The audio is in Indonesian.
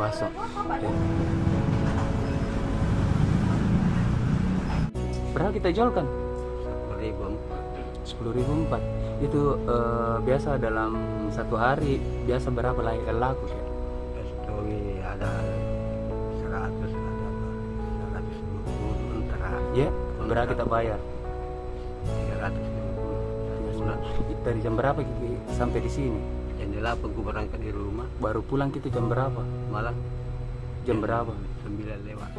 puasa. Ya. Berapa kita jual kan? 10.000 empat. Itu biasa dalam satu hari biasa berapa laku ya? Story ada 100, ada 120 antara. Ya, berapa kita bayar? 350 bulan. Dari jam berapa kita sampai di sini? Jam 8 gue berangkat di rumah, Baru pulang kita jam berapa? malam Jam berapa? 9 lewat.